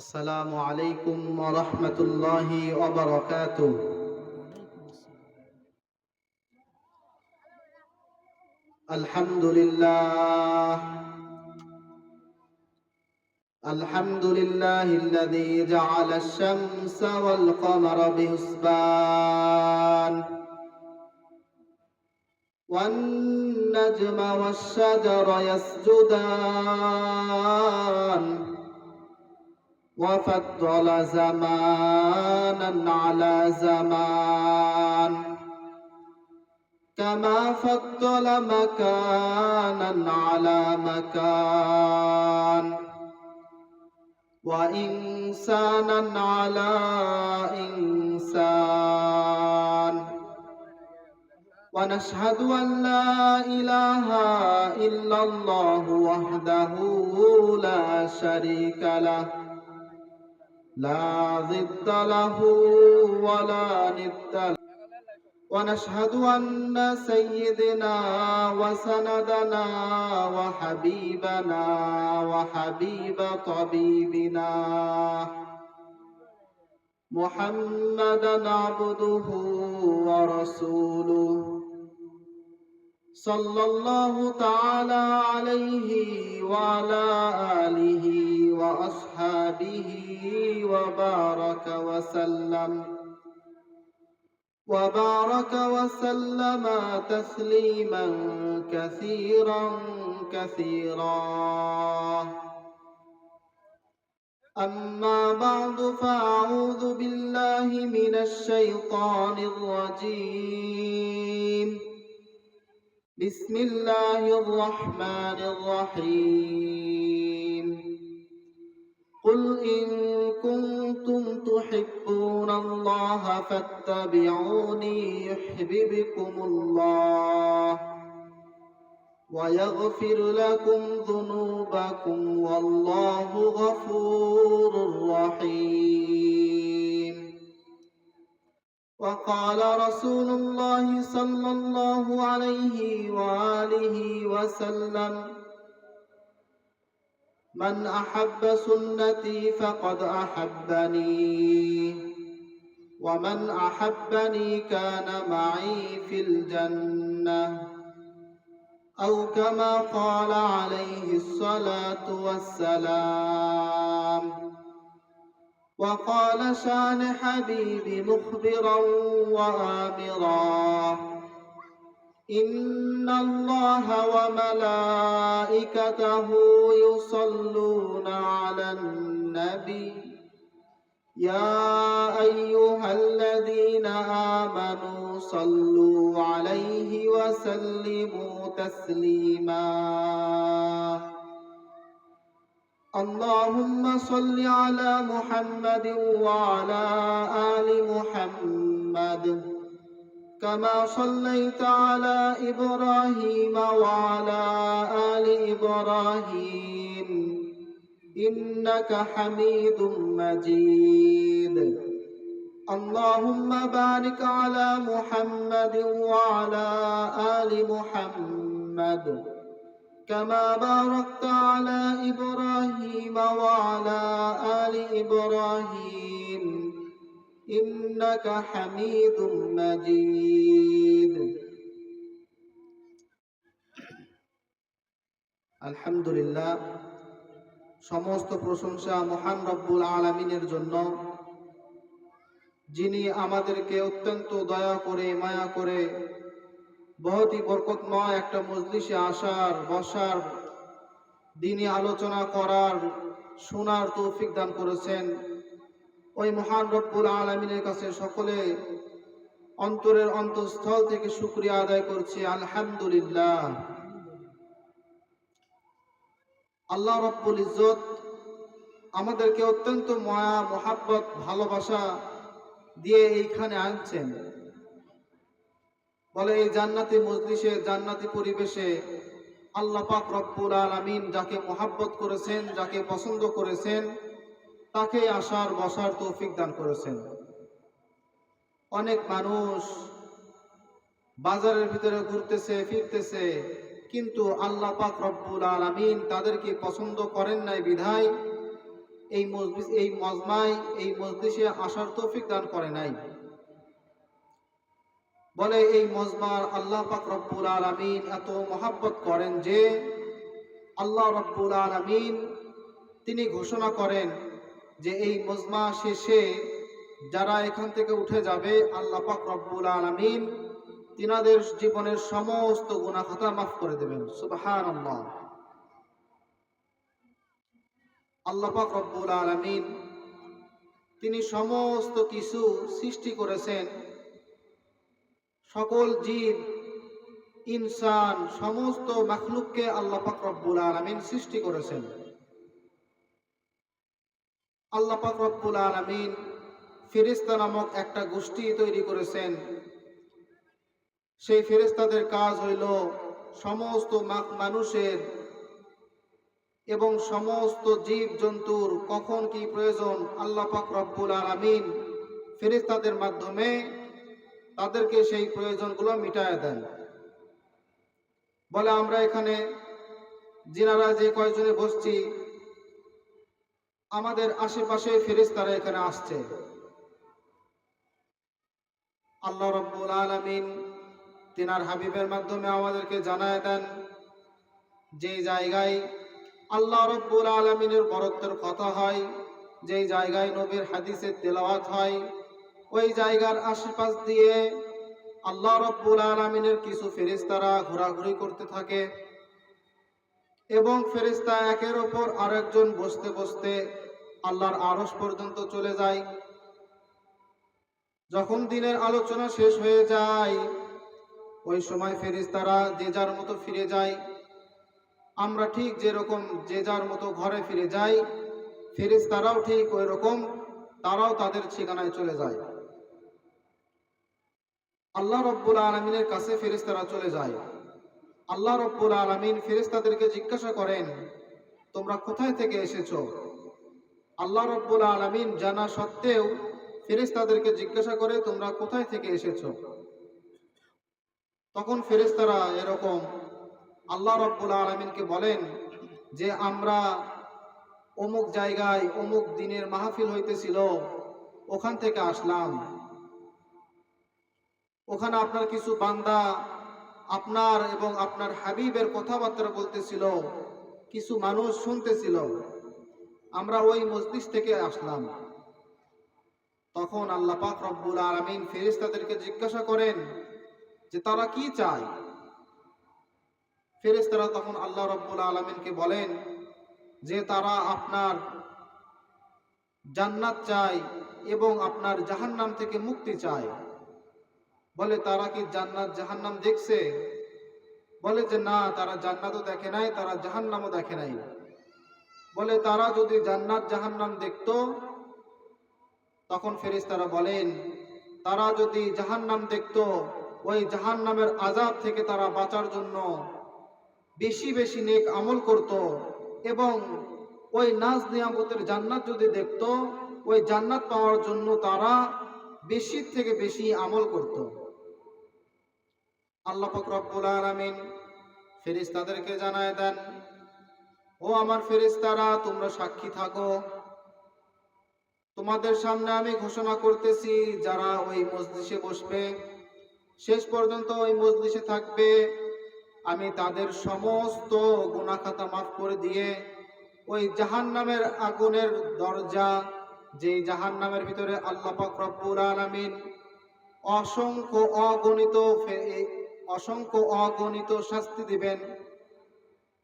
আসসালামু আলাইকুম ওয়া রাহমাতুল্লাহি ওয়া বারাকাতুহু। আলহামদুলিল্লাহ আলহামদুলিল্লাহিল্লাযী জা'আলা আশ-শামসা ওয়াল কমারা বিহিসবান ওয়ান নাজমা ওয়াশ-শাজারা ইয়াসজুদান وفضل زمانا على زمان كما فضل مكانا على مكان وإنسانا على إنسان ونشهد أن لا إله إلا الله وحده لا شريك له لا ضد له ولا ند له ونشهد أن سيدنا وسندنا وحبيبنا وحبيب طبيبنا محمدا عبده ورسوله صلى الله تعالى عليه وعلى آله وأصحابه وبارك وسلم تسليما كثيرا كثيرا. أما بعد فأعوذ بالله من الشيطان الرجيم. بسم الله الرحمن الرحيم. قل إن كنتم تحبون الله فاتبعوني يحببكم الله ويغفر لكم ذنوبكم والله غفور رحيم. وقال رسول الله صلى الله عليه وآله وسلم: من أحب سنتي فقد أحبني ومن أحبني كان معي في الجنة أو كما قال عليه الصلاة والسلام. وقال شان حبيبي مخبرا وآمرا: إن الله وملائكته يصلون على النبي يا أيها الذين آمنوا صلوا عليه وسلموا تسليما. اللهم صل على محمد وعلى آل محمد كما صليت على إبراهيم وعلى آل إبراهيم إنك حميد مجيد. اللهم بارك على محمد وعلى آل محمد كما باركت على إبراهيم وعلى آل إبراهيم إنك حميد مجيد. আলহামদুলিল্লাহ, সমস্ত প্রশংসা মহান রব্বুল আলামিনের জন্য, যিনি আমাদেরকে অত্যন্ত দয়া করে মায়া করে বহুতই বরকতময় একটা মজলিসে আসার, বসার, দ্বীনি আলোচনা করার, শোনার তৌফিক দান করেছেন। ওই মহান রব্বুল আলামিনের কাছে সকলে অন্তরের অন্তঃস্থল থেকে শুকরিয়া আদায় করছি, আলহামদুলিল্লাহ। আল্লাহ রব্বুল ইজ্জত আমাদেরকে অত্যন্ত মায়া, মোহাব্বত, ভালোবাসা দিয়ে এইখানে আনছেন। বলে এই জান্নাতি মজলিসে, জান্নাতি পরিবেশে আল্লাহ পাক রব্বুল আলামিন যাকে মোহাব্বত করেছেন, যাকে পছন্দ করেছেন, তাকে আসার বসার তৌফিক দান করেছেন। অনেক মানুষ বাজারের ভিতরে ঘুরতেছে ফিরতেছে, কিন্তু আল্লাহ পাক রব্বুল আলামিন তাদেরকে পছন্দ করেন নাই বিধায় এই মজমায় এই মজলিসে আসার তৌফিক দান করে নাই। বলে এই মজমার আল্লাহ পাক রব্বুল আলামিন এত মহাব্বত করেন যে আল্লাহ রব্বুল আলামিন তিনি ঘোষণা করেন যে এই মজমা শেষে যারা এখান থেকে উঠে যাবে আল্লাহ পাক রব্বুল আলামিন তিনাদের জীবনের সমস্ত গুনাহ খাতা মাফ করে দেবেন। সুবহানাল্লাহ। আল্লাহ পাক রব্বুল আলামিন তিনি সমস্ত কিছু সৃষ্টি করেছেন, সকল জীব ইনসান সমস্ত মাখলুককে আল্লাহ পাক রব্বুল আলামিন সৃষ্টি করেছেন। আল্লাহ পাক রব্বুল আলামিন ফেরেশতা নামক একটা গোষ্ঠী তৈরি করেছেন। সেই ফেরেশতাদের কাজ হইল সমস্ত মানুষের এবং সমস্ত জীব জন্তুর কখন কি প্রয়োজন আল্লাহ পাক রব্বুল আলামিন ফেরেশতাদের মাধ্যমে তাদেরকে সেই প্রয়োজনগুলো মিটায় দেন। বলে আমরা এখানে যিনারা যে কয়জনে বসছি আমাদের আশেপাশে ফেরেশতারা এখানে আসছে। আল্লাহ রব্বুল আলামিন তিনার হাবিবের মাধ্যমে আমাদেরকে জানায় দেন যে জায়গায় আল্লাহ রব্বুল আলামিনের বরত্বের কথা হয়, যেই জায়গায় নবীর হাদিসের তেলাওয়াত হয়, ওই জায়গার আশেপাশ দিয়ে আল্লাহ রব্বুল আলামিনের কিছু ফেরেশতারা ঘোরাঘুরি করতে থাকে এবং ফেরেশতা একের ওপর আরেকজন বসতে বসতে আল্লাহর আরশ পর্যন্ত চলে যায়। যখন দিনের আলোচনা শেষ হয়ে যায় ওই সময় ফেরেশতারা যে যার মতো ফিরে যায়। আমরা ঠিক যেরকম যে যার মতো ঘরে ফিরে যাই, ফেরেশতারাও ঠিক ওই রকম তারাও তাদের ঠিকানায় চলে যায়। আল্লাহ রব্বুল আলামিনের কাছে ফেরেশতারা চলে যায়। আল্লাহ রব্বুল আলামিন ফেরেশতাদেরকে জিজ্ঞাসা করেন, তোমরা কোথায় থেকে এসেছো? আল্লাহ রব্বুল আলামিন জানা সত্ত্বেও ফেরেশতাদেরকে জিজ্ঞাসা করে, তোমরা কোথায় থেকে এসেছো? তখন ফেরেশতারা এরকম আল্লাহ রব্বুল আলামিনকে বলেন যে আমরা অমুক জায়গায় অমুক দিনের মাহফিল হইতেছিল, ওখান থেকে আসলাম। ওখানে আপনার কিছু বান্দা আপনার এবং আপনার হাবিবের কথাবার্তা বলতেছিল, কিছু মানুষ শুনতেছিল, আমরা ওই মজলিস থেকে আসলাম। তখন আল্লাহ পাক রব্বুল আলামিন ফেরেশতাদেরকে জিজ্ঞাসা করেন যে তারা কি চায়। ফেরেশতারা তখন আল্লাহ রব্বুল আলামিনকে বলেন যে তারা আপনার জান্নাত চায় এবং আপনার জাহান্নাম থেকে মুক্তি চায়। বলে তারা কি জান্নাত জাহান্নাম দেখছে? বলে যে না, তারা জান্নাতও দেখে নাই, তারা জাহান্নামও দেখে নাই। বলে তারা যদি জান্নাত জাহান্নাম দেখতো, তখন ফেরেশতারা বলেন তারা যদি জাহান্নাম দেখতো, ওই জাহান্নামের আযাব থেকে তারা বাঁচার জন্য বেশি বেশি নেক আমল করত এবং ওই নাজ নিয়ামতের জান্নাত যদি দেখতো, ওই জান্নাত পাওয়ার জন্য তারা বেশি থেকে বেশি আমল করত। আল্লাহ পাক রব্বুল আলামিন ফেরেশতাদেরকে জানায় দেন, ও আমার ফেরেশতারা, তোমরা সাক্ষী থাকো। তোমাদের সামনে আমি ঘোষণা করতেছি, যারা ওই মজলিসে বসবে, শেষ পর্যন্ত ওই মজলিসে থাকবে, আমি তাদের সমস্ত গুনাহ খাতা মাফ করে দিয়ে ওই জাহান্নামের আগুনের দরজা, যেই জাহান্নামের ভিতরে আল্লাহ পাক রব্বুল আলামিন অসংখ্য অগণিত শাস্তি দিবেন,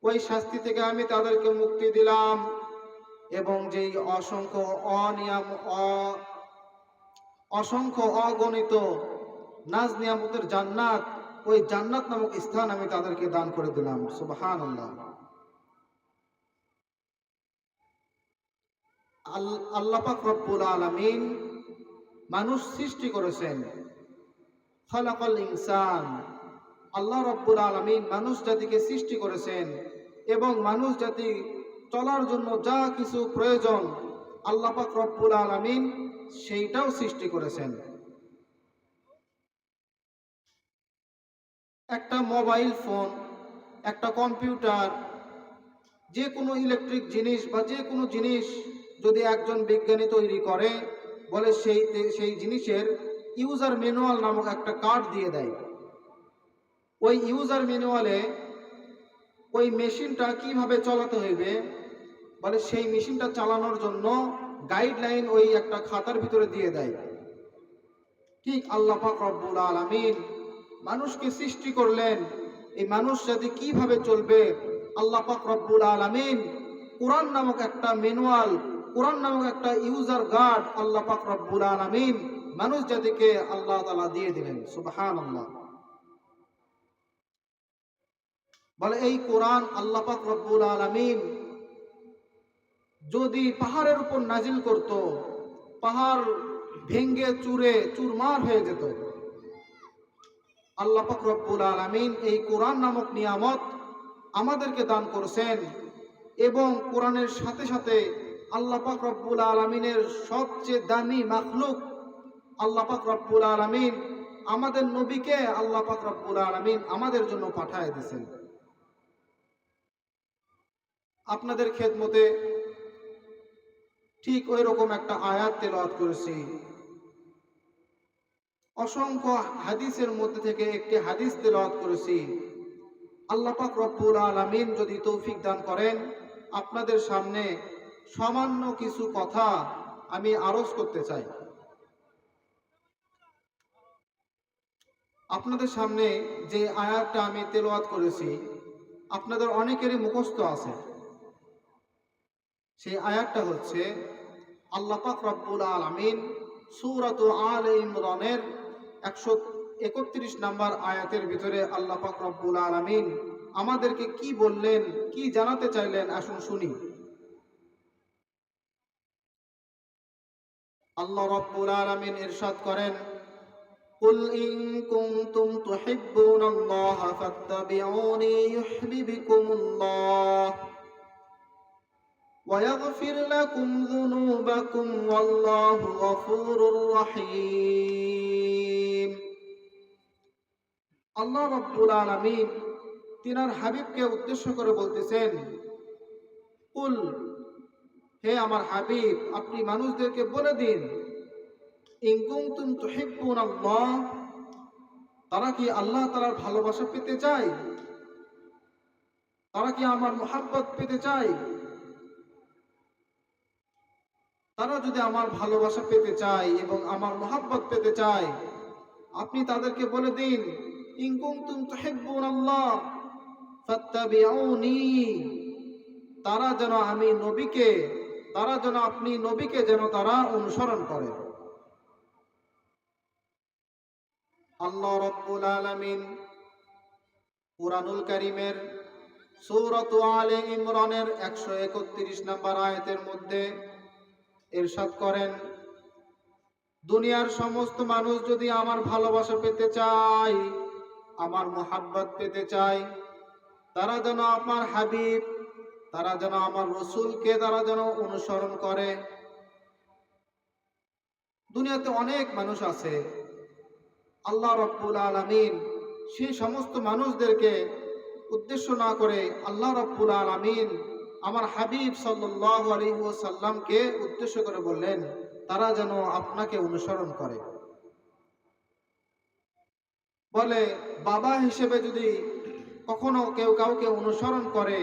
ওই শাস্তি থেকে আমি তাদেরকে মুক্তি দিলাম এবং যেই অসংখ্য অগণিত নাজ নিয়ামতের জান্নাত, ওই জান্নাত নামক স্থান আমি তাদেরকে দান করে দিলাম। সুবহানাল্লাহ। আল্লাহ পাক রব্বুল আলামিন মানুষ সৃষ্টি করেছেন, খালাকাল ইনসান। আল্লাহ রব্বুল আলামিন মানুষ জাতিকে সৃষ্টি করেছেন এবং মানুষ জাতি চলার জন্য যা কিছু প্রয়োজন আল্লাহ পাক রব্বুল আলামিন সেইটাও সৃষ্টি করেছেন। একটা মোবাইল ফোন, একটা কম্পিউটার, যে কোনো ইলেকট্রিক জিনিস বা যে কোনো জিনিস যদি একজন বিজ্ঞানী তৈরি করে, বলে সেই জিনিসের ইউজার ম্যানুয়াল নামক একটা কার্ড দিয়ে দেয়। ওই ইউজার ম্যানুয়ালে ওই মেশিনটা কিভাবে চালাতে হইবে, বলে সেই মেশিনটা চালানোর জন্য গাইডলাইন ওই একটা খাতার ভিতরে দিয়ে দেয়। ঠিক আল্লাহ পাক রব্বুল আলামিন মানুষকে সৃষ্টি করলেন, এই মানুষ জাতি কিভাবে চলবে আল্লাহ পাক রব্বুল আলামিন কোরআন নামক একটা ম্যানুয়াল, কোরআন নামক একটা ইউজার গার্ড আল্লাহ পাক রব্বুল আলামিন মানুষ জাতিকে আল্লাহ তাআলা দিয়ে দিলেন। সুবহানাল্লাহ। বলে এই কোরআন আল্লাহ পাক রব্বুল আলামিন যদি পাহাড়ের উপর নাজিল করত, পাহাড় ভেঙ্গে চুরমার হয়ে যেত। আল্লাহ পাক রব্বুল আলামিন এই কোরআন নামক নিয়ামত আমাদেরকে দান করেছেন, এবং কোরআনের সাথে সাথে আল্লাহ পাক রব্বুল আলামিনের সবচেয়ে দামি মাখলুক আল্লাহ পাক রব্বুল আলামিন আমাদের নবীকে আল্লাহ পাক রব্বুল আলামিন আমাদের জন্য পাঠায় দিয়েছেন। আপনাদের খেদমতে ঠিক ওই রকম একটা আয়াত তেলাওয়াত করেছি। অসংখ্য হাদিসের মধ্যে থেকে একটি হাদিস তেলাওয়াত করেছি। আল্লাহ পাক রব্বুল আলামিন যদি তৌফিক দান করেন, আপনাদের সামনে সামান্য কিছু কথা আমি আরজ করতে চাই। আপনাদের সামনে যে আয়াতটা আমি তেলাওয়াত করেছি আপনাদের অনেকেরই মুখস্থ আছে। সেই আয়াতটা হচ্ছে আল্লাহ পাক রব্বুল আলামিন সূরাত আলে ইমরানের 131 নম্বর আয়াতের ভিতরে আল্লাহ পাক রব্বুল আলামিন আমাদেরকে কি বললেন, কি জানাতে চাইলেন, আসুন শুনি। আল্লাহ রব্বুল আলামিন ইরশাদ করেন, কুল ইন কুনতুম তুহিব্বুনাল্লাহা ফাত্তাবিউনি ইউহিব্বুকুমুল্লাহ ويغفر لكم ذنوبكم والله غفور رحيم। আল্লাহ রাব্বুল আলামিন তিনার হাবিবকে উদ্দেশ্য করে বলতেছেন, কুল, হে আমার হাবিব, আপনি মানুষদেরকে বলে দিন, ইন কুনতুম তুহিব্বুনাল্লাহ, তারা কি আল্লাহ তাআলার ভালোবাসা পেতে চায়? তারা কি আমার মুহাব্বত পেতে চায়? তারা যদি আমার ভালোবাসা পেতে চায় এবং আমার মুহাব্বত পেতে চায়, আপনি তাদেরকে বলে দিন, ইন কুনতুম তুহিব্বুনাল্লাহ ফাত্তাবিউনি, তারা যেন আমি নবীকে, তারা যেন আপনি নবীকে যেন তারা অনুসরণ করে। আল্লাহ রাব্বুল আলামিন কুরআনুল কারীমের সূরাত আলে ইমরানের 131 নম্বর আয়াতের মধ্যে ইরশাদ করেন, দুনিয়ার সমস্ত মানুষ যদি আমার ভালোবাসা পেতে চায়, আমার মুহাব্বত পেতে চায়, তারা যেন আমার হাবিব, তারা যেন আমার রাসূলকে তারা যেন অনুসরণ করে। দুনিয়াতে অনেক মানুষ আছে, আল্লাহ রাব্বুল আলামিন সেই সমস্ত মানুষদেরকে উদ্দেশ্য না করে আল্লাহ রাব্বুল আলামিন আমার হাবিব সাল্লাল্লাহু আলাইহি ওয়াসাল্লামকে উদ্দেশ্য করে বললেন, তারা যেন আপনাকে অনুসরণ করে। বলে বাবা হিসেবে যদি কখনো কেউ কাউকে অনুসরণ করে,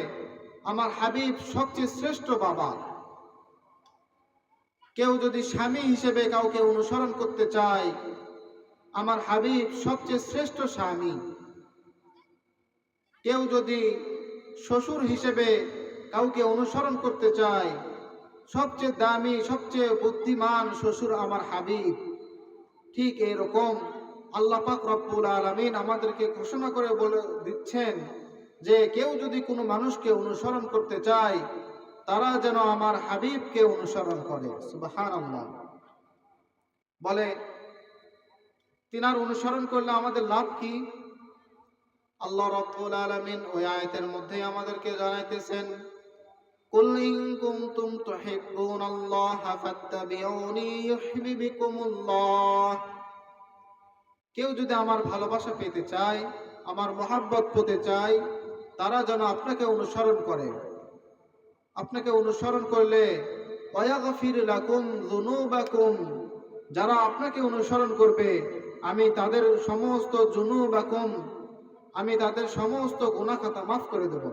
আমার হাবিব সবচেয়ে শ্রেষ্ঠ বাবা। কেউ যদি স্বামী হিসেবে কাউকে অনুসরণ করতে চায়, আমার হাবিব সবচেয়ে শ্রেষ্ঠ স্বামী। কেউ যদি শ্বশুর হিসেবে কাউকে অনুসরণ করতে চায়, সবচেয়ে দামি, সবচেয়ে বুদ্ধিমান শ্বশুর আমার হাবিব। ঠিক এরকম আল্লাহ পাক রব্বুল আলামিন আমাদেরকে ঘোষণা করে বলে দিচ্ছেন যে কেউ যদি কোনো মানুষকে অনুসরণ করতে চায়, তারা যেন আমার হাবিবকে অনুসরণ করে। সুবহানাল্লাহ। বলে তিনার অনুসরণ করলে আমাদের লাভ কি? আল্লাহ রাব্বুল আলামিন ওই আয়াতের মধ্যে আমাদেরকে জানাইতেছেন, কুল ইন কুনতুম তুহিব্বুনাল্লাহা ফাত্তাবিউনি ইউহিব্বুকুমুল্লাহ, কেউ যদি আমার ভালোবাসা পেতে চায়, আমার মুহাব্বত পেতে চায়, তারা যেন আপনাকে অনুসরণ করে। আপনাকে অনুসরণ করলে ওয়াগফির লাকুম যুনুবাকুম, যারা আপনাকে অনুসরণ করবে আমি তাদের সমস্ত যুনুবাকুম, আমি তাদের সমস্ত গুনাহ খাতা মাফ করে দেব।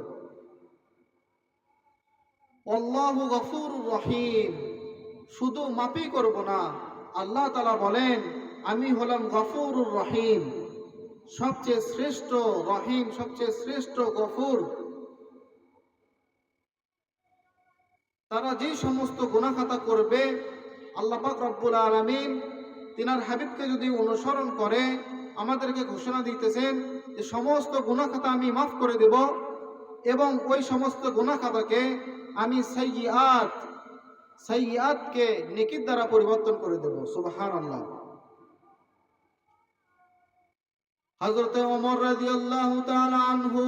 আল্লাহু গফুরুর রহিম, শুধু মাফই করব না, আল্লাহ তাআলা বলেন আমি হলাম গফুরুর রহিম, সবচেয়ে শ্রেষ্ঠ রহিম, সবচেয়ে শ্রেষ্ঠ গফুর। তারা যে সমস্ত গুনাহ খাতা করবে আল্লাহ পাক রব্বুল আলামিন তিনার হাবিবকে যদি অনুসরণ করে আমাদেরকে ঘোষণা দিতেছেন যে সমস্ত গুনাহ খাতা আমি মাফ করে দেব এবং ওই সমস্ত গুনাহ খাতাকে আমি সাইয়্যাতকে নেকির দ্বারা পরিবর্তন করে দেব। সুবহানাল্লাহ। হযরত ওমর রাদিয়াল্লাহু তাআলা আনহু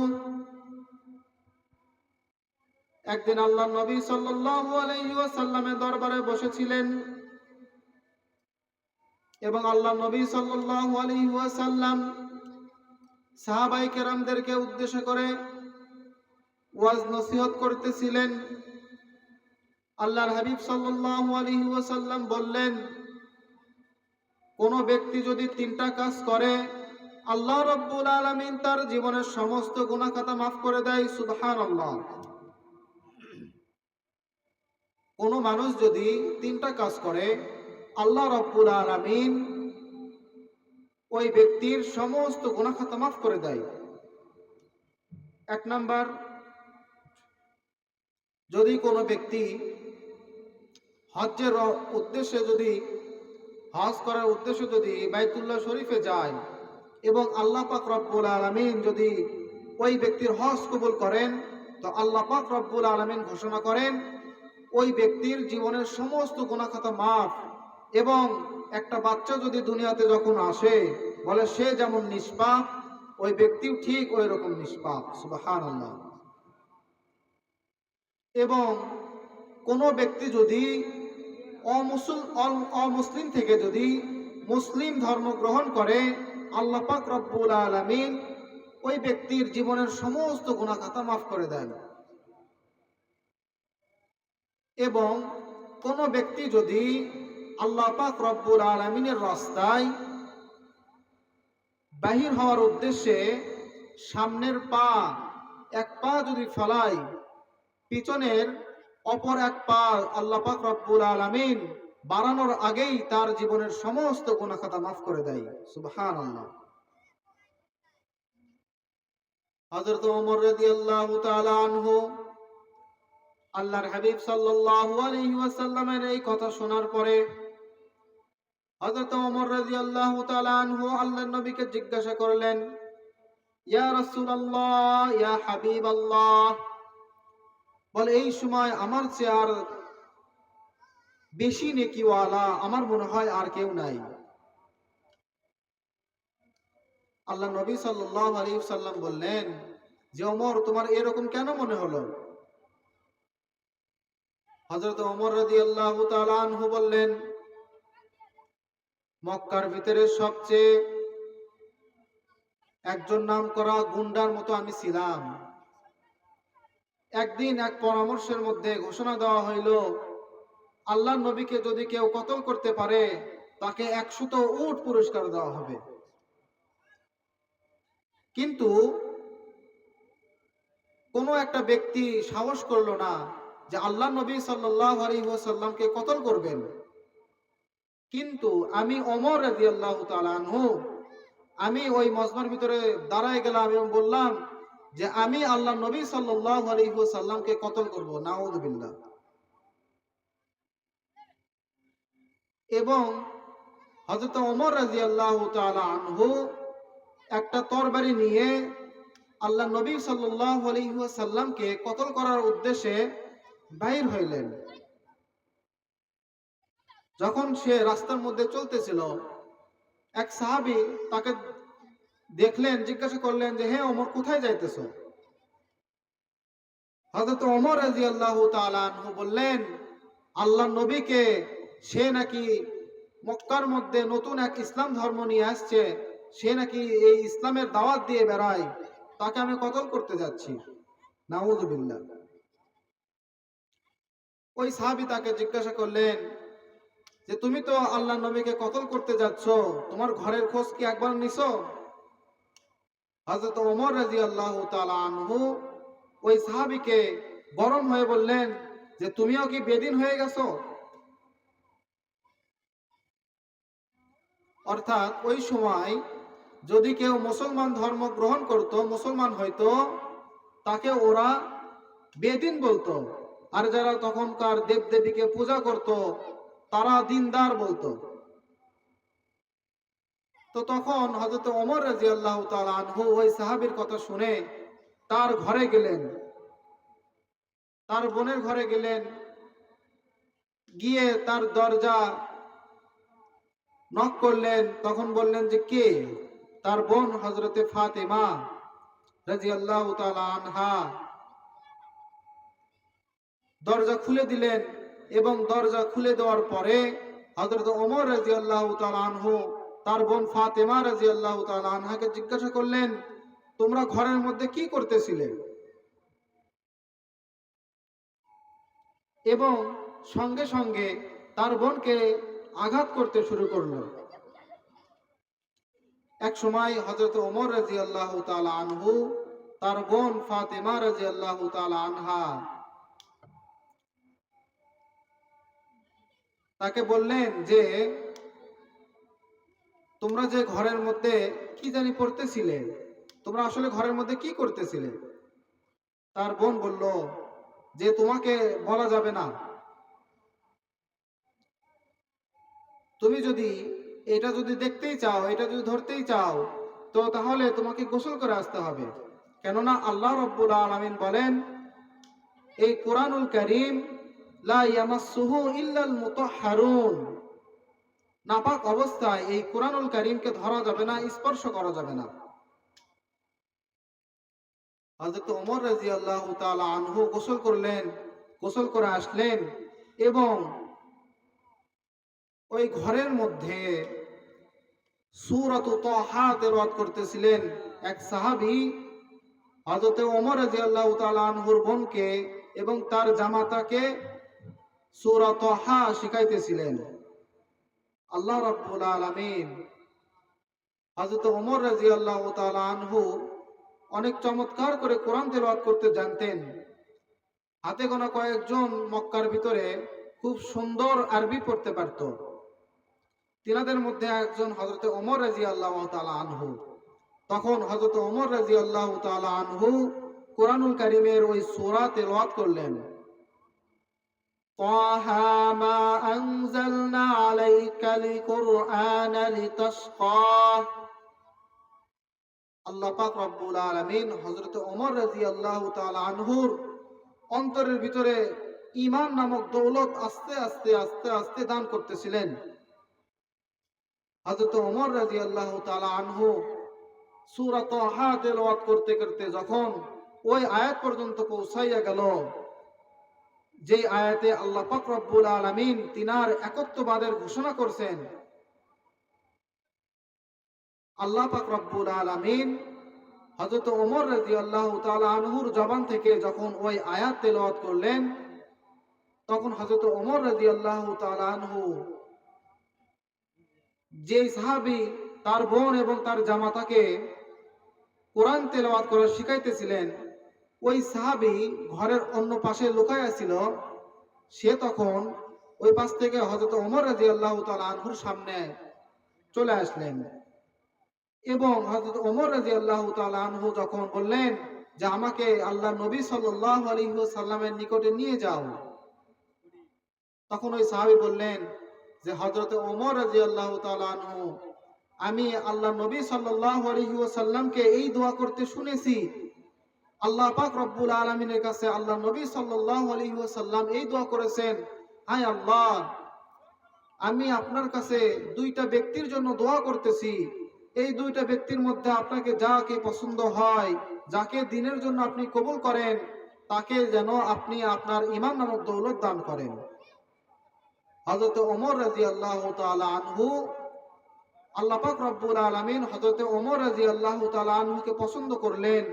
একদিন আল্লাহর নবী সাল্লাল্লাহু আলাইহি ওয়াসাল্লামের দরবারে বসেছিলেন এবং আল্লাহর নবী সাল্লাল্লাহু আলাইহি ওয়াসাল্লাম সাহাবায়ে কেরামদেরকে উদ্দেশ্য করে ওয়াজ নসিহত করতেছিলেন। আল্লাহর হাবিব সাল্লাল্লাহু আলাইহি ওয়াসাল্লাম বললেন, কোন ব্যক্তি যদি তিনটা কাজ করে আল্লাহ রাব্বুল আলামিন তার জীবনের সমস্ত গুনাহ খাতা মাফ করে দেয়। সুবহানাল্লাহ। কোন মানুষ যদি তিনটা কাজ করে আল্লাহ রাব্বুল আলামিন ওই ব্যক্তির সমস্ত গুনাহ খাতা মাফ করে দেয়। এক নাম্বার, যদি কোনো ব্যক্তি হজ্জের উদ্দেশ্যে যদি হজ করার উদ্দেশ্যে যদি বাইতুল্লাহ শরীফে যায় এবং আল্লাহ পাক রব্বুল আলামিন যদি ওই ব্যক্তির হজ কবুল করেন তো আল্লাহ পাক রব্বুল আলামিন ঘোষণা করেন ওই ব্যক্তির জীবনের সমস্ত গুনাহ খাতা মাফ। এবং একটা বাচ্চা যদি দুনিয়াতে যখন আসে বলে সে যেমন নিষ্পাপ ওই ব্যক্তিও ঠিক ওই রকম নিষ্পাপ। সুবহানাল্লাহ। এবং কোন ব্যক্তি যদি অমুসলিম থেকে যদি মুসলিম ধর্ম গ্রহণ করে আল্লাহ পাক রব্বুল আলামিন ওই ব্যক্তির জীবনের সমস্ত গুনাহ খাতা মাফ করে দেন। এবং কোন ব্যক্তি যদি আল্লাহ পাক রব্বুল আলামিনের রাস্তায় বাহির হওয়ার উদ্দেশ্যে সামনের এক পা যদি ফেলায় পিছনের অপর এক পা আল্লাহ পাক রব্বুল আলামিন বাড়ানোর আগেই তার জীবনের সমস্ত গুনাহ খাতা মাফ করে দেয়। সুবহানাল্লাহ। হযরত ওমর রাদিয়াল্লাহু তাআলা আনহু আল্লাহর হাবিব সাল্লাল্লাহু আলাইহি ওয়াসাল্লামের এই কথা শোনার পরে হযরত ওমর রাদিয়াল্লাহু তাআলা আনহু আল্লাহর নবীকে জিজ্ঞাসা করলেন, ইয়া রাসূলুল্লাহ, ইয়া হাবিবাল্লাহ, বলে এই সময় আমার চেয়ে আর বেশি নেকিওয়ালা আমার মনে হয় আর কেউ নাই। আল্লাহ নবী সাল্লাল্লাহু আলাইহি ওয়াসাল্লাম বললেন যে ওমর তোমার এরকম কেন মনে হলো? হযরত ওমর রাদিয়াল্লাহু তাআলা আনহু বললেন, মক্কার ভিতরে সবচেয়ে একজন নামকরা গুন্ডার মতো আমি ছিলাম। একদিন এক পরামর্শের মধ্যে ঘোষণা দেওয়া হইল আল্লাহর নবীকে যদি কেউ কতল করতে পারে তাকে 100 উট পুরস্কার দেওয়া হবে। কিন্তু কোনো একটা ব্যক্তি সাহস করলো না যে আল্লাহর নবী সাল্লাল্লাহু আলাইহি ওয়াসাল্লামকে কতল করবেন। কিন্তু আমি ওমর রাদিয়াল্লাহু তাআলা আনহু আমি ওই মজমার ভিতরে দাঁড়ায় গেলাম এবং বললাম যে আমি আল্লাহর নবী সাল্লাল্লাহু আলাইহি ওয়াসাল্লামকে কতল করব। নাউযুবিল্লাহ। এবং হযরত ওমর রাদিয়াল্লাহু তাআলা আনহু একটা তরবারি নিয়ে আল্লাহর নবী সাল্লাল্লাহু আলাইহি ওয়াসাল্লামকে কতল করার উদ্দেশ্যে বাইর হইলেন। যখন সে রাস্তার মধ্যে চলতেছিল এক সাহাবী তাকে দেখলেন, জিজ্ঞাসা করলেন যে হে ওমর, কোথায় যাইতেছো? হযরত ওমর রাদিয়াল্লাহু তাআলা আনহু বললেন, আল্লাহর নবীকে সে নাকি মক্কার মধ্যে নতুন এক ইসলাম ধর্ম নিয়ে আসছে, সে নাকি এই ইসলামের দাওয়াত দিয়ে বেড়ায়, তাকে আমি কতল করতে যাচ্ছি। নাউযুবিল্লাহ। ওই সাহাবী তাকে জিজ্ঞাসা করলেন যে তুমি তো আল্লাহ নবীকে কতল করতে যাচ্ছ, তোমার ঘরের খোঁজ কি একবার নিছো? হযরত ওমর রাদিয়াল্লাহু তাআলা আনহু ওই সাহাবীকে গরম হয়ে বললেন যে তুমিও কি বেদিন হয়ে গেছো? অর্থাৎ ওই সময় যদি কেউ মুসলমান ধর্ম গ্রহণ করত, মুসলমান হইতো, তাকে ওরা বেদিন বলতো। আর যারা তখনকার দেবদেবীকে পূজা করত তারা দিনদার বলতো। তো তখন হযরত ওমর রাদিয়াল্লাহু তাআলা আনহু ওই সাহাবীর কথা শুনে তার ঘরে গেলেন, তার বোনের ঘরে গেলেন, গিয়ে তার দরজা নক করলেন। তখন বললেন যে কে? তার বোন হযরতে ফাতেমা রাদিয়াল্লাহু তাআলা আনহা। দরজা খুলে দিলেন এবং দরজা খুলে দেওয়ার পরে হযরত ওমর রাদিয়াল্লাহু তাআলা আনহু তার বোন ফাতেমা রাদিয়াল্লাহু তাআলা আনহাকে জিজ্ঞাসা করলেন, তোমরা ঘরের মধ্যে কি করতেছিলে? এবং সঙ্গে সঙ্গে তার বোনকে আঘাত করতে শুরু করলো। এক সময় হযরত ওমর রাদিয়াল্লাহু তাআলা আনহু তার বোন ফাতেমা রাদিয়াল্লাহু তাআলা আনহা তাকে বললেন যে তোমরা যে ঘরের মধ্যে কি জানি পড়তেছিলে, তোমরা আসলে ঘরের মধ্যে কি করতেছিলে? তার বোন বলল যে তোমাকে বলা যাবে না, তুমি যদি এটা যদি দেখতেই চাও, এটা যদি ধরতেই চাও, তো তাহলে তোমাকে গোসল করে আসতে হবে। কেননা আল্লাহ রাব্বুল আলামিন বলেন এই কুরআনুল কারীম লা ইয়ামাসসুহু ইল্লাল মুতাহহারুন, নাপাক অবস্থায় এই কুরআনুল কারীমকে ধরা যাবে না, স্পর্শ করা যাবে না। হযরত ওমর রাদিয়াল্লাহু তাআলা আনহু গোসল করলেন, গোসল করে আসলেন এবং ওই ঘরের মধ্যে সূরাত তাহা তেলাওয়াত করতেছিলেন। এক সাহাবী হযরত ওমর রাদিয়াল্লাহু তাআলা আনহুর বোনকে এবং তার জামাতাকে সূরা তাহা শিখাইতেছিলেন। আল্লাহ রাব্বুল আলামিন হযরত ওমর রাদিয়াল্লাহু তাআলা আনহু অনেক চমৎকার করে কোরআন তেলাওয়াত করতে জানতেন। হাতে গোনা কয়েকজন মক্কার ভিতরে খুব সুন্দর আরবি পড়তে পারত। তিনাদের মধ্যে একজন হযরত ওমর রাদিয়াল্লাহু তাআলা আনহু। তখন হযরত ওমর রাদিয়াল্লাহু তাআলা আনহু কুরআনুল কারীমের ওই সূরা তেলাওয়াত করলেন। তাহা মা আনজালনা আলাইকাল কুরআনা লিতাশকা। আল্লাহ পাক রব্বুল আলামিন হযরত ওমর রাদিয়াল্লাহু তাআলা আনহুর অন্তরের ভিতরে ঈমান নামক দৌলত আস্তে আস্তে আস্তে আস্তে দান করতেছিলেন। হযরত ওমর রাদিয়াল্লাহু তাআলা আনহু সূরা তাহা তেলাওয়াত করতে করতে যখন ওই আয়াত পর্যন্ত পৌঁছাইয়া গেল, যেই আয়াতে আল্লাহ পাক রব্বুল আলামিন তিনার একত্ববাদের ঘোষণা করছেন, আল্লাহ পাক রব্বুল আলামিন হযরত ওমর রাদিয়াল্লাহু তাআলা আনহুর জবান থেকে যখন ওই আয়াত তেলাওয়াত করলেন, তখন হযরত ওমর রাদিয়াল্লাহু তাআলা আনহু যে সাহাবী তার বোন এবং তার জামাতাকে কোরআন তেলাওয়াত করা শিখাইতেছিলেন, ওই সাহাবী ঘরের অন্য পাশে লুকায়া ছিল। সে তখন ওই পাশ থেকে হযরত ওমর রাদিয়াল্লাহু তাআলা আনহুর সামনে চলে আসলেন এবং হযরত ওমর রাদিয়াল্লাহু তাআলা আনহু যখন বললেন যে আমাকে আল্লাহ নবী সাল্লাল্লাহু আলাইহি ওয়াসাল্লামের নিকটে নিয়ে যাও, তখন ওই সাহাবী বললেন যে হযরত ওমর রাদিয়াল্লাহু তাআলা আনহু, আমি আল্লাহ নবী সাল্লাল্লাহু আলাইহি ওয়াসাল্লামকে এই দোয়া করতে শুনেছি। আল্লাহ পাক রব্বুল আলামিনের কাছে আল্লাহ নবী সাল্লাল্লাহু আলাইহি ওয়াসাল্লাম এই দোয়া করেছেন, হায় আল্লাহ, আমি আপনার কাছে দুইটা ব্যক্তির জন্য দোয়া করতেছি, এই দুইটা ব্যক্তির মধ্যে আপনাকে যাকে পছন্দ হয়, যাকে দ্বীনের জন্য আপনি কবুল করেন, তাকে যেন আপনি আপনার ঈমান নামক দৌলত দান করেন। হযরত ওমর রাদিয়াল্লাহু তাআলা আনহু, আল্লাহ পাক রব্বুল আলামিন হযরত ওমর রাদিয়াল্লাহু তাআলা আনহুকে পছন্দ করলেন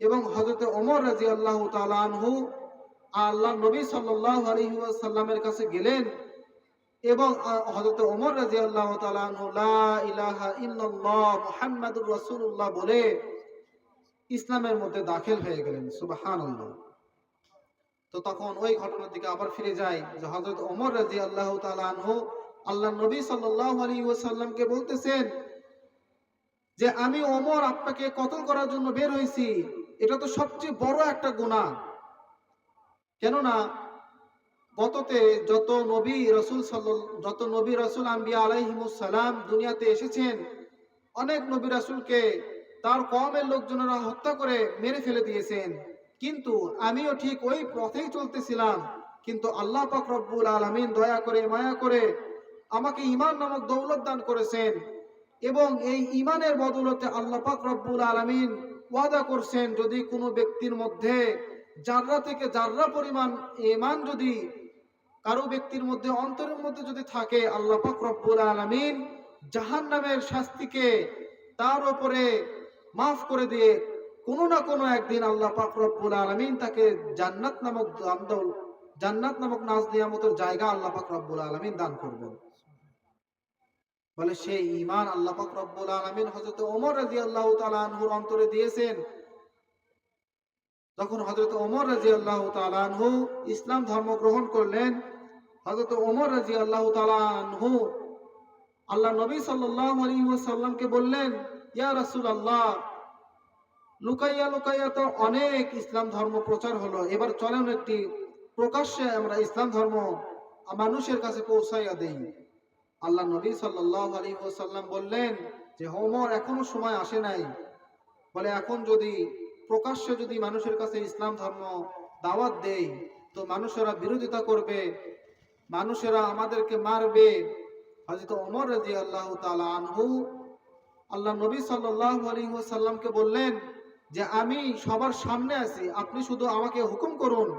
এবং হযরত ওমর রাদিয়াল্লাহু তাআলা আনহু আল্লাহ নবী সাল্লাল্লাহু আলাইহি ওয়াসাল্লামের কাছে গেলেন এবং হযরত ওমর রাদিয়াল্লাহু তাআলা আনহু লা ইলাহা ইল্লাল্লাহ মুহাম্মাদুর রাসূলুল্লাহ বলে ইসলামের মধ্যে দাখিল হয়ে গেলেন। সুবহানাল্লাহ। তো তখন ওই ঘটনার দিকে আবার ফিরে যায় যে হযরত ওমর রাদিয়াল্লাহু তাআলা আনহু আল্লাহ নবী সাল্লাল্লাহু আলাইহি ওয়াসাল্লামকে বলতেছেন যে আমি ওমর আপনাকে কতল করার জন্য বের হইছি, এটা তো সবচেয়ে বড় একটা গুনাহ। কেননা গততে যত নবী রাসূল আম্বিয়া আলাইহিমুস সালাম দুনিয়াতে এসেছেন, অনেক নবী রাসূলকে তার কওমের লোকজনেরা হত্যা করে মেরে ফেলে দিয়েছেন, কিন্তু আমিও ঠিক ওই পথেই চলতেছিলাম। কিন্তু আল্লাহ পাক রব্বুল আলামিন দয়া করে মায়া করে আমাকে ঈমান নামক দৌলত দান করেছেন এবং এই ঈমানের বদৌলতে আল্লাহ পাক রব্বুল আলামিন ওয়াদা করছেন যদি কোনো ব্যক্তির মধ্যে জাররা থেকে জাররা পরিমাণ ঈমান যদি কারো ব্যক্তির মধ্যে অন্তরের মধ্যে যদি থাকে, আল্লাহ পাক রব্বুল আলামিন জাহান্নামের শাস্তিকে তার উপরে মাফ করে দিয়ে কোনো না কোনো একদিন আল্লাহ পাক রব্বুল আলামিন তাকে জান্নাত নামক নাজ নিয়ামতের জায়গা আল্লাহ পাক রব্বুল আলামিন দান করবেন। বলে সেই ঈমান আল্লাহ পাক রব্বুল আলামিন হযরত ওমর রাদিয়াল্লাহু তাআলা আনহুর অন্তরে দিয়েছেন। যখন হযরত ওমর রাদিয়াল্লাহু তাআলা আনহু ইসলাম ধর্ম গ্রহণ করলেন, হযরত ওমর রাদিয়াল্লাহু তাআলা আনহু আল্লাহ নবী সাল্লাল্লাহু আলাইহি ওয়াসাল্লামকে বললেন, ইয়া রাসূলুল্লাহ, লুকাইয়া লুকাইয়া তো অনেক ইসলাম ধর্ম প্রচার হলো, এবার চলেন একটি প্রকাশ্যে আমরা ইসলাম ধর্ম মানুষের কাছে পৌঁছাইয়া দেই। আল্লাহ নবী সাল্লাল্লাহু আলাইহি ওয়াসাল্লাম বললেন যে ওমর এখনো সময় আসে নাই। বলে এখন যদি প্রকাশ্যে যদি মানুষের কাছে ইসলাম ধর্ম দাওয়াত দেই তো মানুষেরা বিরোধিতা করবে, মানুষেরা আমাদেরকে মারবে। হযরত ওমর রাদিয়াল্লাহু তাআলা আনহু আল্লাহ নবী সাল্লাল্লাহু আলাইহি ওয়াসাল্লামকে বললেন যে আমি সবার সামনে আছি, আপনি শুধু আমাকে হুকুম করুন,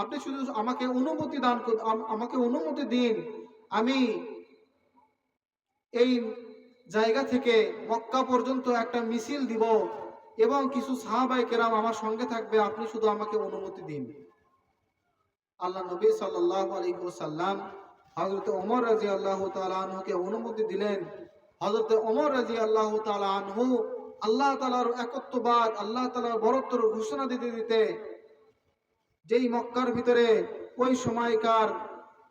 আপনি শুধু আমাকে অনুমতি দিন, আমি এই জায়গা থেকে মক্কা পর্যন্ত একটা মিছিল দিব এবং কিছু সাহাবায়ে কেরাম আমার সঙ্গে থাকবে, আপনি শুধু আমাকে অনুমতি দিন। আল্লাহ নবী সাল্লাল্লাহু আলাইহি ওয়াসাল্লাম হযরত ওমর রাদিয়াল্লাহু তাআলা আনহুকে অনুমতি দিলেন। হযরত ওমর রাদিয়াল্লাহু তাআলা আনহু আল্লাহ তাআলার একত্ববাদ, আল্লাহ তাআলার বরত্বের ঘোষণা দিতে দিতে যেই মক্কার ভিতরে ওই সময়কার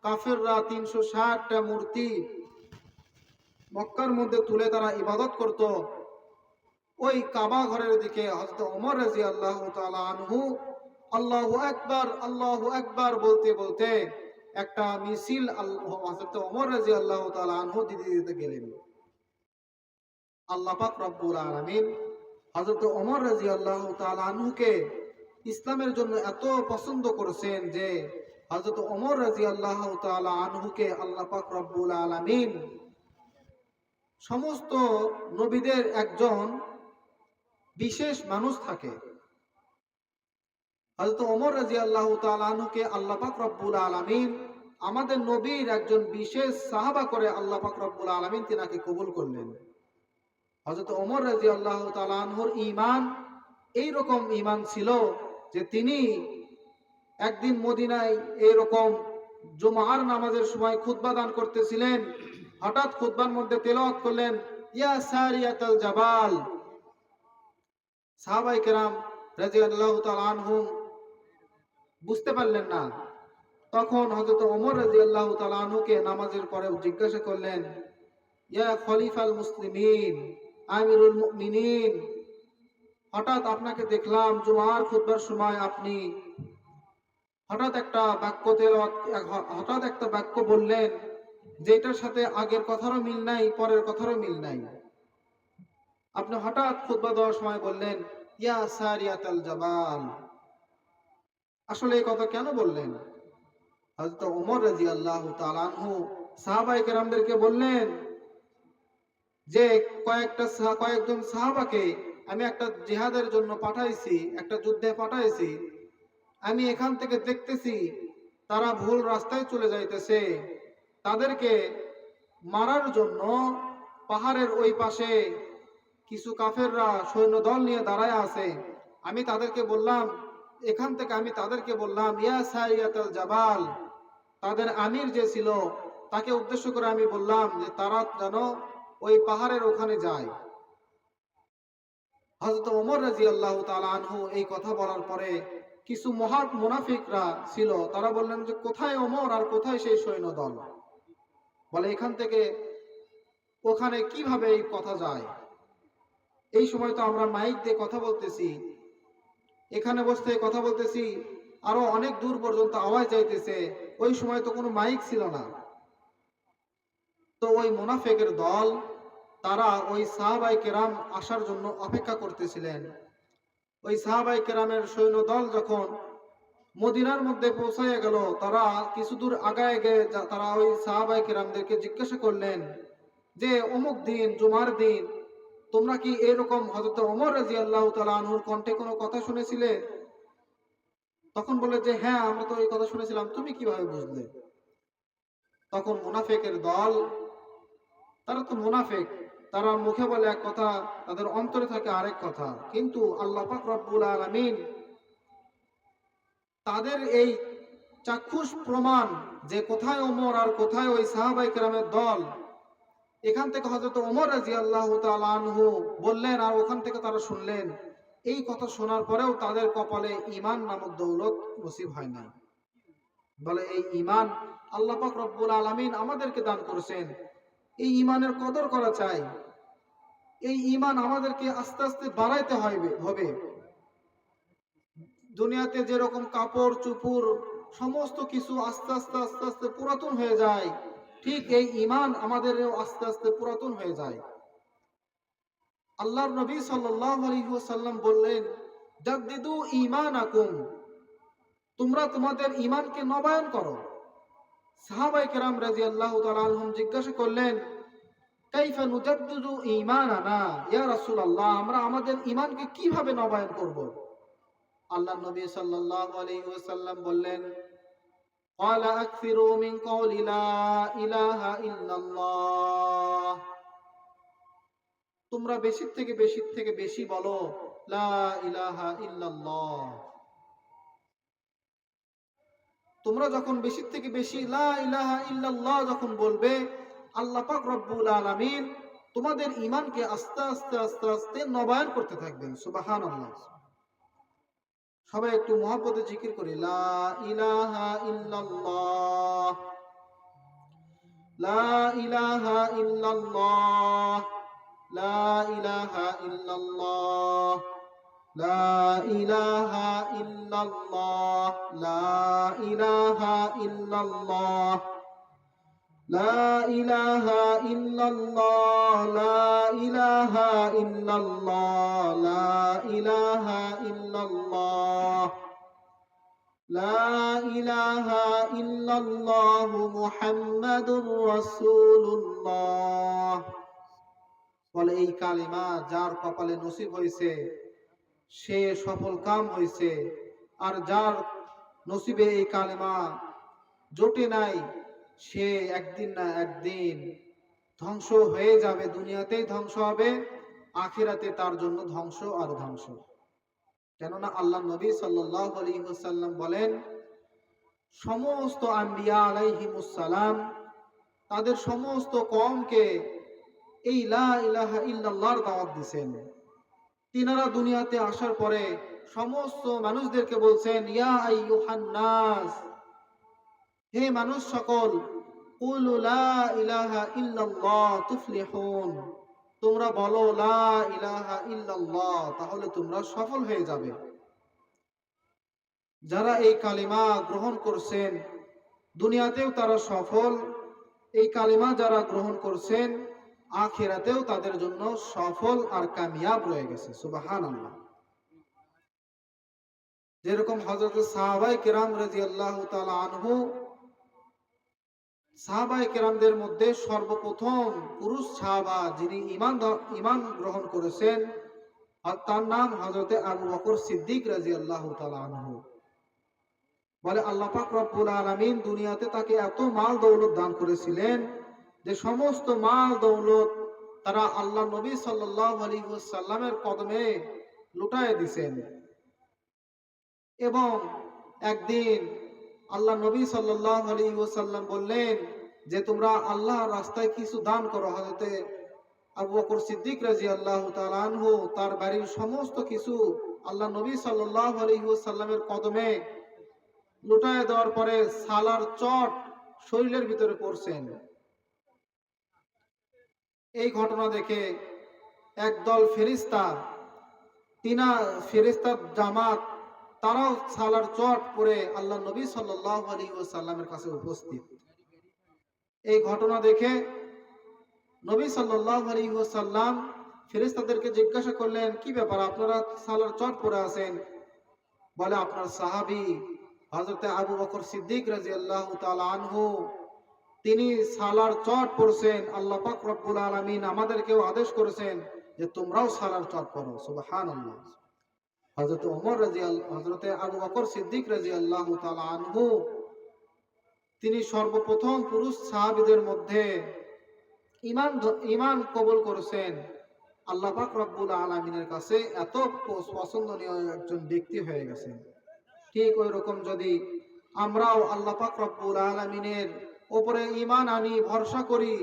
কাফেররা 360টা মূর্তি মক্কার মধ্যে তুলে তারা ইবাদত করত, ওই কাবা ঘরের দিকে হযরত ওমর রাদিয়াল্লাহু তাআলা আনহু আল্লাহু আকবার বলতে বলতে একটা মিছিল হযরত ওমর রাদিয়াল্লাহু তাআলা আনহু দিতে গেলেন। আল্লাহ পাক রব্বুল আলামিন হযরত ওমর রাদিয়াল্লাহু তাআলা আনহুকে ইসলামের জন্য এত পছন্দ করেছেন যে হযরত ওমর রাদিয়াল্লাহু তাআলা আনহুকে আল্লাহ পাক রব্বুল আলামিন সমস্ত নবীদের একজন বিশেষ মানুষ থাকে, হযরত ওমর রাদিয়াল্লাহু তাআলা আনহুকে আল্লাহ পাক রব্বুল আলামিন আমাদের নবীর একজন বিশেষ সাহাবা করে আল্লাহ পাক রব্বুল আলামিন তিনাকে কবুল করলেন। হযরত ওমর রাদিয়াল্লাহু তাআলা আনহুর ঈমান এইরকম ঈমান ছিল যে তিনি একদিন মদিনায় এইরকম জুমার নামাজের সময় খুতবা দান করতেছিলেন, হঠাৎ খুতবার মধ্যে তেলাওয়াত করলেন ইয়া সারিয়াতাল জাবাল। সাহাবায়ে কেরাম রাদিয়াল্লাহু তাআলা আনহুম বুঝতে পারলেন না। তখন হযরত ওমর রাদিয়াল্লাহু তাআলা আনহুকে নামাজের পরে জিজ্ঞাসা করলেন, ইয়া খলিফাল মুসলিমিন আমিরুল মুমিনিন, হঠাৎ আপনাকে দেখলাম জুমার খুতবার সময় আপনি হঠাৎ একটা বাক্য বললেন যেটার সাথে আগের কথারও মিল নাই, পরের কথারও মিল নাই। আপনি হঠাৎ খুতবা দেওয়ার সময় বললেন ইয়া সারিয়াতাল জাবাল। আসলে এই কথা কেন বললেন? হযরত ওমর রাদিয়াল্লাহু তাআলা আনহু সাহাবায়ে কেরামদেরকে বললেন যে কয়েকজন সাহাবাকে আমি একটা জিহাদের জন্য পাঠাইছি, একটা যুদ্ধে পাঠাইছি, আমি এখান থেকে দেখতেছি তারা ভুল রাস্তায় চলে যাইতেছে, তাদেরকে মারার জন্য পাহাড়ের ওই পাশে কিছু কাফেররা সৈন্যদল নিয়ে দাঁড়ায় আছে। আমি তাদেরকে বললাম এখান থেকে আমি তাদেরকে বললাম, ইয়া সাইয়াতুল জাবাল, তাদের আমির যে ছিল তাকে উদ্দেশ্য করে আমি বললাম যে তারা যেন ওই পাহাড়ের ওখানে যায়। হযরত ওমর রাদিয়াল্লাহু তাআলা আনহু এই কথা বলার পরে কিছু মুনাফিকরা ছিল, তারা বললেন যে কোথায় ওমর আর কোথায় সেই সৈন্যদল? বলে এখান থেকে ওখানে কিভাবে এই কথা যায়? এই সময় তো আমরা মাইক দিয়ে কথা বলতেছি, এখানে বসতে কথা বলতেছি, আরো অনেক দূর পর্যন্ত আওয়াজ যাইতেছে। ওই সময় তো কোনো মাইক ছিল না। তো ওই মুনাফিকের দল তারা ওই সাহাবায়ে কেরাম আসার জন্য অপেক্ষা করতেছিলেন। ওই সাহাবায়ে কেরামের সৈন্য দল যখন মদিনার মধ্যে পৌঁছায় গেল, তারা কিছু দূর আগায় গিয়ে তারা ওই সাহাবায়ে কেরামদেরকে জিজ্ঞাসা করলেন যে অমুক দিন জুমার দিন তোমরা কি এরকম হযরত ওমর রাদিয়াল্লাহু তাআলা আনহুর কণ্ঠে কোনো কথা শুনেছিলে? তখন বলে যে হ্যাঁ, আমরা তো এই কথা শুনেছিলাম। তুমি কিভাবে বুঝলে? তখন মুনাফিকের দল, তারা তো মুনাফিক, তারা মুখে বলে এক কথা, তাদের অন্তরে থাকে আরেক কথা। কিন্তু আল্লাহ পাক রব্বুল আলামিন তাদের এই চাক্ষুষ প্রমাণ যে কোথায় ওমর আর কোথায় ওই সাহাবায়ে কেরামের দল, এখান থেকে হযরত ওমর রাদিয়াল্লাহু তাআলা আনহু বললেন আর ওখান থেকে তারা শুনলেন। এই কথা শোনার পরেও তাদের কপালে ঈমান নামক দৌলত নসিব হয় নাই। বলে এই ঈমান আল্লাহ পাক রব্বুল আলামিন আমাদেরকে দান করেছেন। এই ঈমানের কদর করা চাই। এই ঈমান আমাদেরকে আস্তে আস্তে বাড়াইতে হবে। দুনিয়াতে যেরকম কাপড় চোপড় সমস্ত কিছু আস্তে আস্তে পুরাতন হয়ে যায়, ঠিক এই ঈমান আমাদেরও আস্তে আস্তে পুরাতন হয়ে যায়। আল্লাহর নবী সাল্লাল্লাহু আলাইহি ওয়াসাল্লাম বললেন, জাদ্দিদু ঈমানাকুম, তোমরা তোমাদের ঈমানকে নবায়ন করো। সাহাবায়ে কেরাম রাদিয়াল্লাহু তাআলা আনহুম জিজ্ঞাসা করলেন, কাইফা নুজাদ্দিদু ঈমানানা ইয়া রাসূলুল্লাহ, আমরা আমাদের ঈমানকে কিভাবে নবায়ন করব? আল্লাহর নবী সাল্লাল্লাহু আলাইহি ওয়াসাল্লাম বললেন, ক্বালা আকসিরু মিন কওলি লা ইলাহা ইল্লাল্লাহ, তোমরা বেশি থেকে বেশি বলো লা ইলাহা ইল্লাল্লাহ। তোমরা যখন বেশি থেকে বেশি লা ইলাহা ইল্লাল্লাহ যখন বলবে, আল্লাহ পাক রব্বুল আলামিন তোমাদের ঈমানকে আস্তে আস্তে নবায়ন করতে থাকবেন। সুবহানাল্লাহ। সবাই একটু মহব্বতে জিকির করি, লা ইলাহা ইল্লাল্লাহ, লা ইলাহা ইল্লাল্লাহ, লা ইলাহা ইল্লাল্লাহ, লা ইলাহা ইল্লাল্লাহ, লা ইলাহা ইল্লাল্লাহ, লা ইলাহা ইল্লাল্লাহ, লা ইলাহা ইল্লাল্লাহ, লা ইলাহা ইল্লাল্লাহ, লা ইলাহা ইল্লাল্লাহ মুহাম্মাদুর রাসূলুল্লাহ। বলে এই কালিমা যার কপালে নসিব হয়েছে সে সফল কাম হয়েছে, আর যার নসিবে এই কালিমা জোটে নাই সে একদিন না একদিন ধ্বংস হয়ে যাবে। দুনিয়াতেই ধ্বংস হবে, আখিরাতে তার জন্য ধ্বংস আর ধ্বংস। কেননা আল্লাহ নবী সাল্লাল্লাহু আলাইহি ওয়াসাল্লাম বলেন, সমস্ত আম্বিয়া আলাইহিমুস সালাম তাদের সমস্ত কওমকে এই লা ইলাহা ইল্লাল্লাহর দাওয়াত দিয়েছেন। তিনারা দুনিয়াতে আসার পরে সমস্ত মানুষদেরকে বলছেন, ইয়া আইয়ুহান নাস, হে মানুষ সকল, কুলু লা ইলাহা ইল্লাল্লাহ তুফলিহুন, তোমরা বলো লা ইলাহা ইল্লাল্লাহ, তাহলে তোমরা সফল হয়ে যাবে। যারা এই কালিমা গ্রহণ করছেন দুনিয়াতেও তারা সফল, এই কালিমা যারা গ্রহণ করছেন আখিরাতেও তাদের জন্য সফল আর কামিয়াব রয়ে গেছে। সুবহানাল্লাহ। যেরকম হযরত সাহাবায়ে কেরাম রাদিয়াল্লাহু তাআলা আনহু, সাহাবায়ে কেরামদের মধ্যে সর্বপ্রথম পুরুষ সাহাবা যিনি ঈমান গ্রহণ করেছেন আর তার নাম হযরতে আবু বকর সিদ্দিক রাদিয়াল্লাহু তাআলা আনহু। বলে আল্লাহ পাক রব্বুল আলামিন দুনিয়াতে তাকে এত মাল দৌলত দান করেছিলেন যে সমস্ত মাল দৌলত তারা আল্লাহ নবী সাল্লাল্লাহু আলাইহি ওয়াসাল্লামের কদমে লুটায়ে দিয়েছেন। এবং একদিন আল্লাহ নবী সাল্লাল্লাহু আলাইহি ওয়াসাল্লাম বললেন যে তোমরা আল্লাহর রাস্তায় কিছু দান করো। হযরতে আবু বকর সিদ্দিক রাদিয়াল্লাহু তাআলা আনহু তার বাড়ির সমস্ত কিছু আল্লাহ নবী সাল্লাল্লাহু আলাইহি ওয়াসাল্লামের কদমে লুটায় দেওয়ার পরে সালার চট শরীরের ভিতরে পড়ছেন। এই ঘটনা দেখে একদল ফেরেশতা, তিনা ফেরেশতার জামাত, তারাও সালার চট পরে আল্লাহ নবী সাল্লাল্লাহু আলাইহি ওয়াসাল্লামের কাছে উপস্থিত। এই ঘটনা দেখে নবী সাল্লাল্লাহু আলাইহি ওয়াসাল্লাম ফেরেশতাদেরকে জিজ্ঞাসা করলেন, কি ব্যাপার আপনারা সালার চট পরে আছেন? বলে, আপনার সাহাবী হযরতে আবু বকর সিদ্দিক রাদিয়াল্লাহু তাআলা আনহু তিনি সালার চট পড়ছেন। আল্লাহ পাক রব্বুল আলামিন আমাদেরকেও আদেশ করেছেন যে তোমরাও সালার চট পড়ো। সুবহানাল্লাহ। হযরতে আবু বকর সিদ্দিক রাদিয়াল্লাহু তাআলা আনহু তিনি সর্বপ্রথম পুরুষ সাহাবীদের মধ্যে ঈমান কবুল করেছেন। আল্লাহ পাক রব্বুল আলামিনের কাছে এত পছন্দনীয় একজন ব্যক্তি হয়ে গেছেন। ঠিক ওই রকম যদি আমরাও আল্লাহ পাক রব্বুল আলামিনের উপরে ঈমান আনি, ভরসা করি,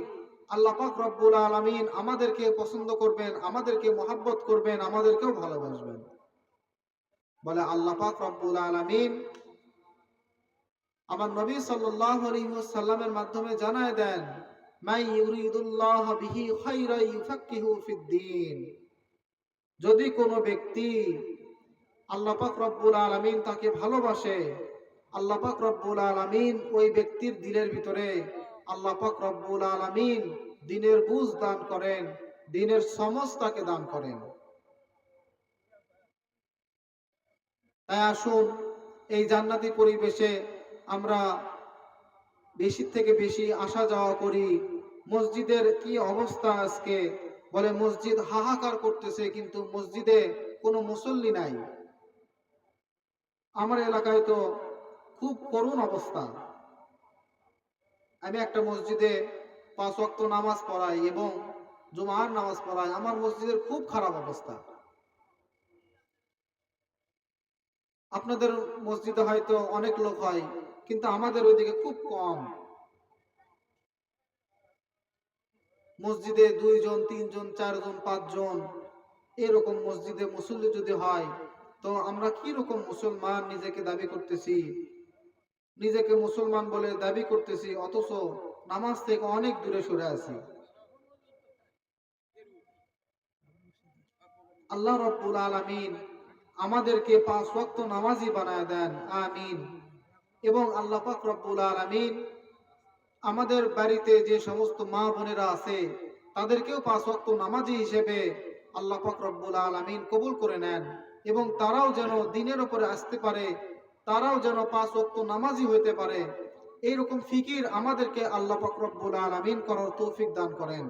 আল্লাহ পাক রব্বুল আলামিন আমাদেরকে পছন্দ করবেন, আমাদেরকে মহব্বত করবেন, আমাদেরকেও ভালোবাসবেন। বলে আল্লাহ পাক রব্বুল আলামিন আমার নবী সাল্লাল্লাহু আলাইহি ওয়াসাল্লামের মাধ্যমে জানায় দেন, মাই ইউরিদুল্লাহু বিহি খায়রা ইউফাক্কিহু ফিদ্দীন। যদি কোনো ব্যক্তি আল্লাহ পাক রব্বুল আলামিন তাকে ভালোবাসে, আল্লাহ পাক রব্বুল আলামিন ওই ব্যক্তির দিলের ভিতরে আল্লাহ পাক রব্বুল আলামিন দ্বীনের বুঝ দান করেন, দ্বীনের সমঝ তাকে দান করেন। তাই আসুন এই জান্নাতি পরিবেশে আমরা বেশি থেকে বেশি আসা যাওয়া করি। মসজিদের কি অবস্থা আজকে! বলে মসজিদ হাহাকার করতেছে, কিন্তু মসজিদে কোনো মুসল্লি নাই। আমার এলাকায় তো খুব করুণ অবস্থা। আমি একটা মসজিদে 5 ওয়াক্ত নামাজ পড়াই এবং জুমার নামাজ পড়াই। আমার মসজিদের খুব খারাপ অবস্থা। আপনাদের মসজিদে হয়তো অনেক লোক হয়, কিন্তু আমাদের ওইদিকে খুব কম। মসজিদে 2 জন 3 জন 4 জন 5 জন এরকম মসজিদে মুসল্লি যদি হয়, তো আমরা কি রকম মুসলমান নিজেকে দাবি করতেছি, নিজেকে মুসলমান বলে দাবি করতেছি, অথচ নামাজ থেকে অনেক দূরে সরে আছি। আল্লাহ রাব্বুল আলামিন আমাদেরকে 5 ওয়াক্ত নামাজি বানায় দেন, আমিন। এবং আল্লাহ পাক রব্বুল আলামিন আমাদের বাড়িতে যে সমস্ত মা বোনেরা আছে তাদেরকেও 5 ওয়াক্ত নামাজি হিসেবে আল্লাহ পাক রব্বুল আলামিন কবুল করে নেন, এবং তারাও যেন দ্বীনের উপরে আসতে পারে, তারাও যেন 5 ওয়াক্ত নামাজি হতে পারে। এইরকম ফিকির আমাদেরকে আল্লাহ পাক রব্বুল আলামিন করার তৌফিক দান করেন।